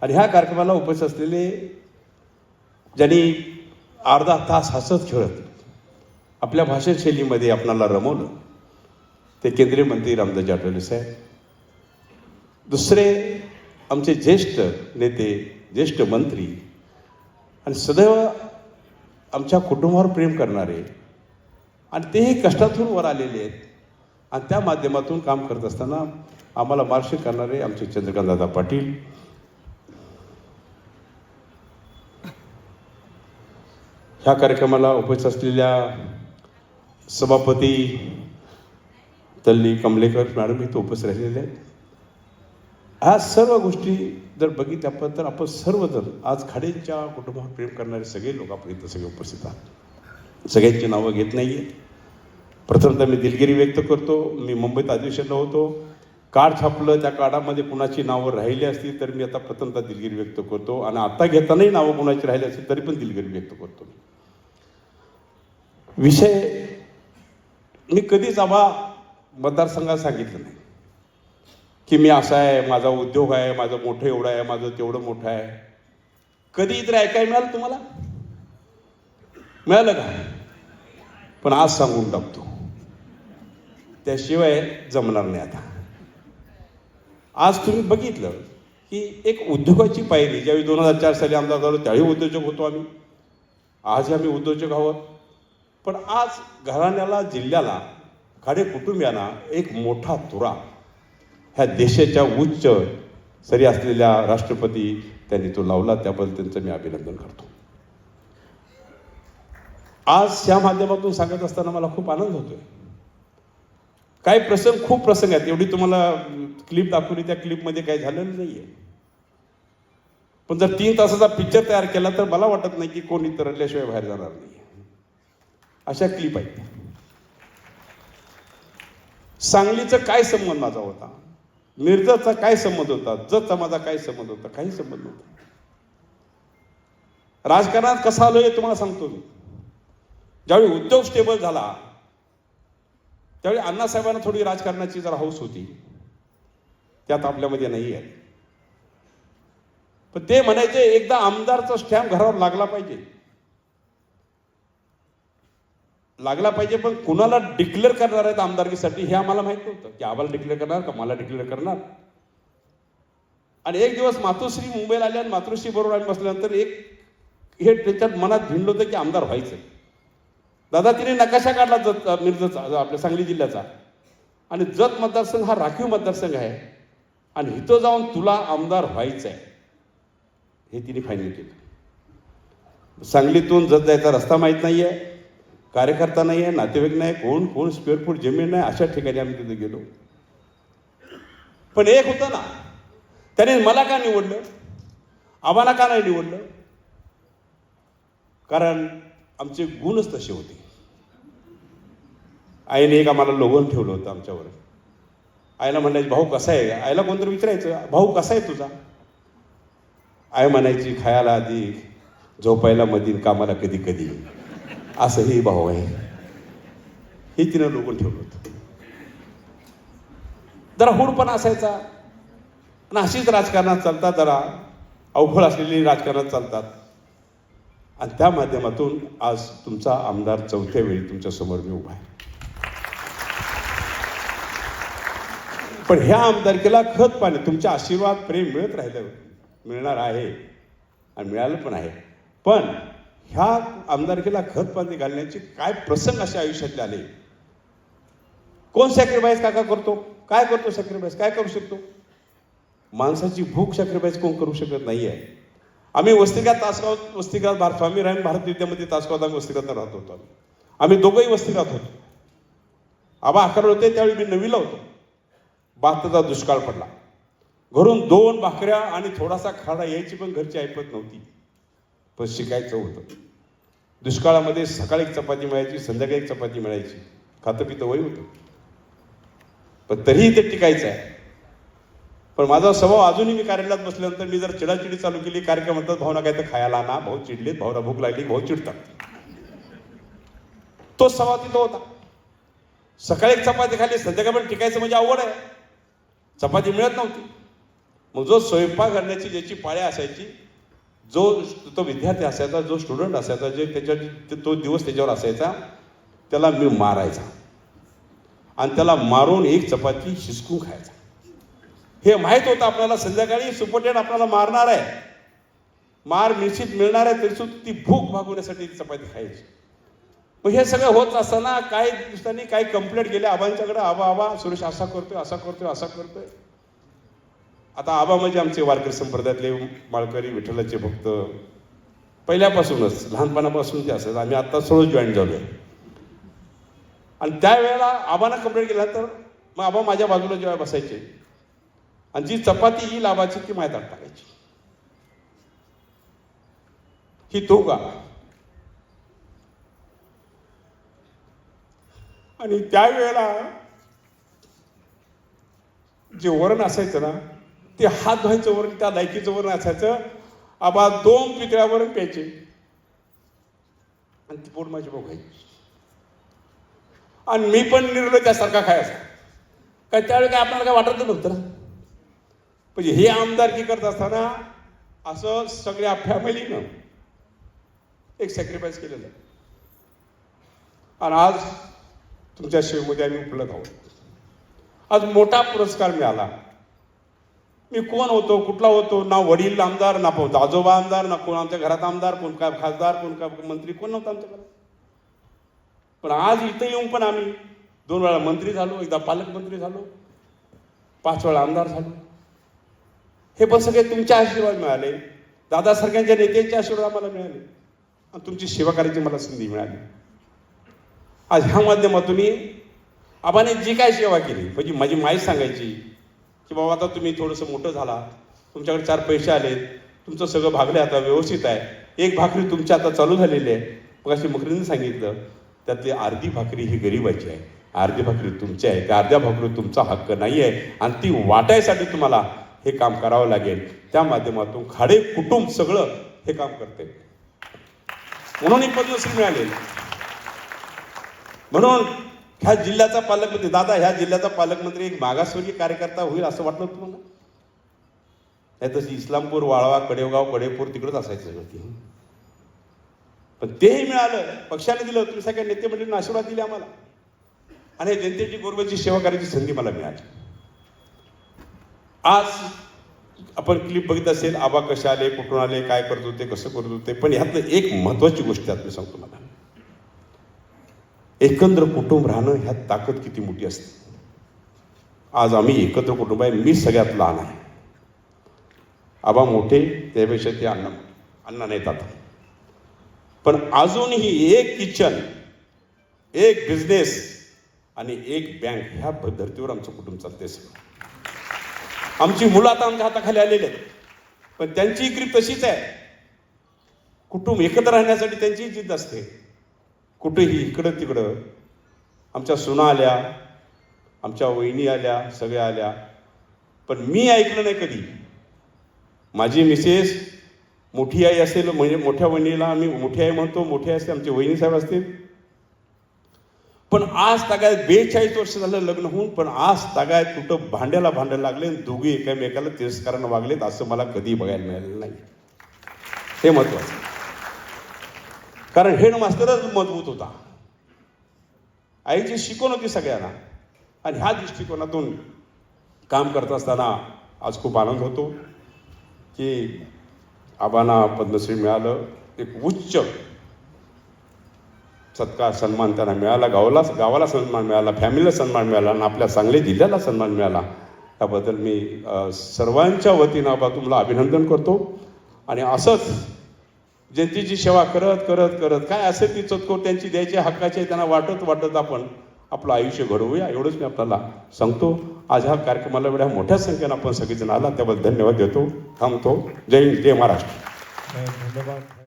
आणि ह्या कार्यक्रमाला उपस्थित असलेले ज्यांनी अर्धा तास हसत खेळत आपल्या भाषण शैलीमध्ये आपणाला रमवलं ते केंद्रीय मंत्री रामदासजी आठवले साहेब. दुसरे आमचे ज्येष्ठ नेते, ज्येष्ठ मंत्री आणि सदैव आमच्या कुटुंबावर प्रेम करणारे आणि तेही कष्टातून वर आलेले आहेत आणि त्या माध्यमातून काम करत असताना आम्हाला मार्गदर्शन करणारे आमचे चंद्रकांतदादा पाटील, ह्या कार्यक्रमाला उपस्थित असलेल्या सभापती तल्ली कमलेकर मॅडम इथं उपस्थित राहिलेले आहेत. ह्या सर्व गोष्टी जर बघितल्या आपण तर आपण सर्वजण आज खाडेंच्या कुटुंबावर प्रेम करणारे सगळे लोक आपण इथं सगळे उपस्थित आहात. सगळ्यांची नावं घेत नाही आहेत. प्रथमतः मी दिलगिरी व्यक्त करतो. मी मुंबईत अधिवेशनला होतो, कार्ड छापलं, त्या कार्डामध्ये कुणाची नावं राहिली असतील तर मी आता प्रथमतः दिलगिरी व्यक्त करतो आणि आता घेतानाही नावं कुणाची राहिली असतील तरी पण दिलगिरी व्यक्त करतो. विषय मी कधीच आबा मतदारसंघात सांगितलं नाही की मी असा आहे, माझा उद्योग आहे, माझं मोठं एवढं आहे, माझं तेवढं मोठं आहे. कधी इतर ऐकायला मिळालं तुम्हाला? मिळालं का? पण आज सांगून टाकतो, त्याशिवाय जमणार नाही. आता आज तुम्ही बघितलं की एक उद्योगाची पायरी, ज्यावेळी 2004 साली आमदार झालो त्यावेळी उद्योजक होतो आम्ही, आज आम्ही उद्योजक आहोत. पण आज घराण्याला, जिल्ह्याला, खाडे कुटुंबियांना एक मोठा तुरा ह्या देशाच्या उच्च सरी असलेल्या राष्ट्रपती त्यांनी तो लावला, त्याबद्दल त्यांचं मी अभिनंदन करतो. आज या माध्यमातून सांगत असताना मला खूप आनंद होतोय. काही प्रसंग, खूप प्रसंग आहेत, एवढी तुम्हाला क्लिप दाखवली, त्या क्लिपमध्ये काही झालेलं नाहीये. पण जर 3 तासाचा पिक्चर तयार केला तर मला वाटत नाही की कोणी तरडल्याशिवाय बाहेर जाणार नाही. अशा क्लिप आहेत. सांगलीचा काय संबंध माझा होता, मिरजचा काय संबंध होता, जतचा माझा काय संबंध होता, काही संबंध नव्हता. राजकारणात कसा आलो हे तुम्हाला सांगतो मी. ज्यावेळी उद्योग स्टेबल झाला त्यावेळी अण्णासाहेबांना थोडी राजकारणाची जरा हौस होती, त्यात आपल्यामध्ये नाही आहे. पण ते म्हणायचे एकदा आमदारचा स्टॅम्प घरावर लागला पाहिजे, लागला पाहिजे. पण कुणाला डिक्लेअर करणार आहेत आमदारकीसाठी हे आम्हाला माहित नव्हतं की आम्हाला डिक्लेअर करणार का मला डिक्लेअर करणार. आणि एक दिवस मातोश्री मुंबईला आल्या आणि मातोश्री बरोबर आम्ही बसल्यानंतर एक हे त्याच्यात मनात भिडलं होतं की आमदार व्हायचं. दादा तिने नकाशा काढला जत मिरजचा, आपल्या सांगली जिल्ह्याचा, आणि जत मतदारसंघ हा राखीव मतदारसंघ आहे आणि इथं जाऊन तुला आमदार व्हायचं आहे हे तिने फायनल केलं. सांगलीतून जत जायचा रस्ता माहीत नाही आहे, कार्यकर्ता नाही आहे, नातेवाईक नाही, कोण स्क्वेअर फूट जमीन नाही, अशा ठिकाणी आम्ही तिथे गेलो. पण एक होतं ना, त्याने मला का निवडलं, आम्हाला का नाही निवडलं? कारण आमचे गुणच तसे होते. आईने एक आम्हाला लोगन ठेवलं होतं आमच्यावर. आईला म्हणायची भाऊ कसा आहे, आईला कोणतरी विचारायचं भाऊ कसा आहे तुझा, आई म्हणायची खायला आधी, झोपायला मधील, कामाला कधी कधी, असंही भाऊ आहे. हे तिनं लोगन ठेवलं होतं. जरा हुडपणा असायचा आणि अशीच राजकारणात चालतात, जरा अवघड असलेली राजकारणात चालतात. आणि त्या माध्यमातून आज तुमचा आमदार चौथ्या वेळी तुमच्या समोर मी उभा आहे. पण ह्या आमदारकीला खत पाणी, तुमचे आशीर्वाद, प्रेम मिळत राहिलं, मिळणार आहे आणि मिळालं पण आहे. पण ह्या आमदारकीला खत पाणी घालण्याचे काय प्रसंग असे आयुष्यातले आले. कोण सॅक्रिफाईस काका करतो, काय करतो सॅक्रिफाईस, काय करू शकतो? माणसाची भूक सॅक्रिफाईस कोण करू शकत नाही आहे. आम्ही वसतिगृहात, तासगाव वसतिगृहात, स्वामीराम भारत विद्यामध्ये तासगावात आम्ही वसतिगृहात राहत होतो. आम्ही दोघंही वसतिगृहात होतो. आबा 11 होते त्यावेळी मी 9वीला होतो. 72चा दुष्काळ पडला. घरून 2 भाकऱ्या आणि थोडासा खाडा यायची पण घरची ऐपत नव्हती, पण शिकायचं होतं. दुष्काळामध्ये सकाळी एक चपाती मिळायची, संध्याकाळी एक चपाती मिळायची, खातं पितं वय होतं, पण तरीही ते टिकायचं आहे. पण माझा स्वभाव अजूनही, मी कार्यालयात बसल्यानंतर मी जर चिडाचिडी चालू केली, कार्यक्रम म्हणतात भावना काय तर खायला ना, भाऊ चिडलेत, भाऊला भूक लागली, भाऊ चिडतात. तो स्वभाव तिथं होता. सकाळी एक चपाती खाली, संध्याकाळी पण टिकायचं म्हणजे अवघड आहे. चपाती मिळत नव्हती. मग जो स्वयंपाक करण्याची ज्याची पाळी असायची, तो विद्यार्थी असायचा, जो स्टुडंट असायचा, जे त्याच्यावर तो दिवस त्याच्यावर असायचा, त्याला मी मारायचा आणि त्याला मारून एक चपाती शिजकून खायचा. हे माहीत होतं आपल्याला संध्याकाळी सुपरटेंट आपल्याला मारणार आहे, मार निश्चित मिळणार आहे, तरी सुद्धा ती भूक भागवण्यासाठी ती चपाती खायची. मग हे सगळं होत असताना काही दिवसांनी काही कंप्लेंट गेल्या आबांच्याकडे, आबा सुरेश असा करतोय, असा करतोय, असा करतोय. आता आबा म्हणजे आमचे वारकरी संप्रदायातले माळकरी विठ्ठलाचे भक्त पहिल्यापासूनच, लहानपणापासून ते असत. आम्ही आता सगळं जॉईन झालोय. आणि त्यावेळेला आबांना कंप्लेंट केला तर मग आबा माझ्या बाजूला जेव्हा बसायचे आणि जी चपाती येईल आबाची ती माझ्या ताटात टाकायची. ही तो का? आणि त्यावेळेला जे वरण असायचं ना, ते हात धुवायचं वरण, त्या लायकीचं वरण असायचं. आबा 2 पितळ्या वरण प्यायचे आणि ती पोट माझी बघायची. आणि मी पण निर्णय त्यासारखा खायचा. काय त्यावेळी काय आपल्याला काय वाटत नव्हतं ना. म्हणजे हे आमदारकी करत असताना असं सगळ्या फॅमिलीनं एक सॅक्रिफाईस केलेलं आहे. आणि आज तुमच्या सेवेमध्ये आम्ही उपलब्ध आहोत. आज मोठा पुरस्कार मिळाला. मी कोण होतो, कुठला होतो, ना वडील आमदार, ना आजोबा आमदार, ना कोण आमच्या घरात आमदार, कोण काय खासदार, कोण काय मंत्री, कोण नव्हतं आमच्या घरात. पण आज इथं येऊन पण आम्ही 2 वेळा मंत्री झालो, एकदा पालकमंत्री झालो, 5 वेळा आमदार झालो. हे पण सगळे तुमचे आशीर्वाद मिळाले, दादासारख्यांच्या नेत्यांचे आशीर्वाद मला मिळाले आणि तुमची सेवा करायची मला संधी मिळाली. आज ह्या माध्यमातून आबाने जी काय सेवा केली, म्हणजे माझी माई सांगायची की बाबा आता तुम्ही थोडंसं मोठं झाला, तुमच्याकडे 4 पैसे आले, तुमचं सगळं भागले, आता व्यवस्थित आहे, एक भाकरी तुमची आता चालू झालेली आहे. मग अशी मुखरीने सांगितलं त्यातली अर्धी भाकरी ही गरिबाची आहे, अर्धी भाकरी तुमची आहे, त्या अर्ध्या भाकरी तुमचा हक्क नाही आहे आणि ती वाटायसाठी तुम्हाला हे काम करावं लागेल. त्या माध्यमातून खाडे कुटुंब सगळं हे काम करते, म्हणून ही पद्मश्री मिळाले. म्हणून ह्या जिल्ह्याचा पालकमंत्री, दादा ह्या जिल्ह्याचा पालकमंत्री एक मागासवर्गीय कार्यकर्ता होईल असं वाटलं तुम्हाला? नाही तशी इस्लामपूर, वाळवा, कडेगाव, कडेपूर तिकडंच असायचं सगळं. पण तेही मिळालं, पक्षाने दिलं, तुम्ही सगळ्या नेते मंडळींना आशीर्वाद दिले आम्हाला आणि जनतेची गोरगरिबाची सेवा करायची संधी मला मिळाली. आज आपण क्लिप बघित असेल, आबा कसे आले, कुठून आले, काय करत होते, कसं करत होते. पण ह्यातलं एक महत्वाची गोष्ट यात मी सांगतो मला, एकत्र कुटुंब राहणं ह्यात ताकद किती मोठी असते. आज आम्ही एकत्र कुटुंब आहे, मी सगळ्यात लहान आहे, आबा मोठे, त्यापेक्षा ते अण्णा नाहीत आता. पण अजूनही एक किचन, एक बिझनेस आणि एक बँक ह्या धर्तीवर आमचं कुटुंब चालते. आमची मुलं आता आमच्या हाताखाली आलेली आहेत, पण त्यांची ग्रीप तशीच आहे. कुटुंब एकत्र राहण्यासाठी त्यांची जिद्द असते. कुठेही इकडं तिकडं आमच्या सुना आल्या, आमच्या वहिनी आल्या, सगळ्या आल्या, पण मी ऐकलं नाही कधी. माझी मिसेस मोठी आई असेल, म्हणजे मोठ्या वहिनीला आम्ही मोठी आई म्हणतो, मोठी आई असते, आमचे वहिनी साहेब असतील. पण आज तागायत 42 वर्ष झालं लग्न होऊन, पण आज तागायत कुठं भांडायला लागले, दोघे एकामेकाला तिरस्कारानं वागलेत असं मला कधी बघायला मिळालेलं नाही. हे महत्वाचं, कारण हेड मास्तरच मजबूत होता, आईची शिकवण होती सगळ्यांना. आणि ह्या दृष्टिकोनातून काम करत असताना आज खूप आनंद होतो की आबांना पद्मश्री मिळालं. एक उच्च सत्कार, सन्मान त्यांना मिळाला, गावाला सन्मान मिळाला, फॅमिलीला सन्मान मिळाला आणि आपल्या सांगली जिल्ह्याला सन्मान मिळाला. त्याबद्दल मी सर्वांच्या वतीनं आबा तुम्हाला अभिनंदन करतो. आणि असंच जनतेची सेवा करत करत करत काय असेल ती चतकोर त्यांची द्यायची हक्काचे त्यांना वाटत आपण आपलं आयुष्य घडवूया, एवढंच मी आपल्याला सांगतो. आज ह्या कार्यक्रमाला एवढ्या मोठ्या संख्येनं आपण सगळेजण आला त्याबद्दल धन्यवाद देतो, थांबतो. जय हिंद, जय महाराष्ट्र. धन्यवाद.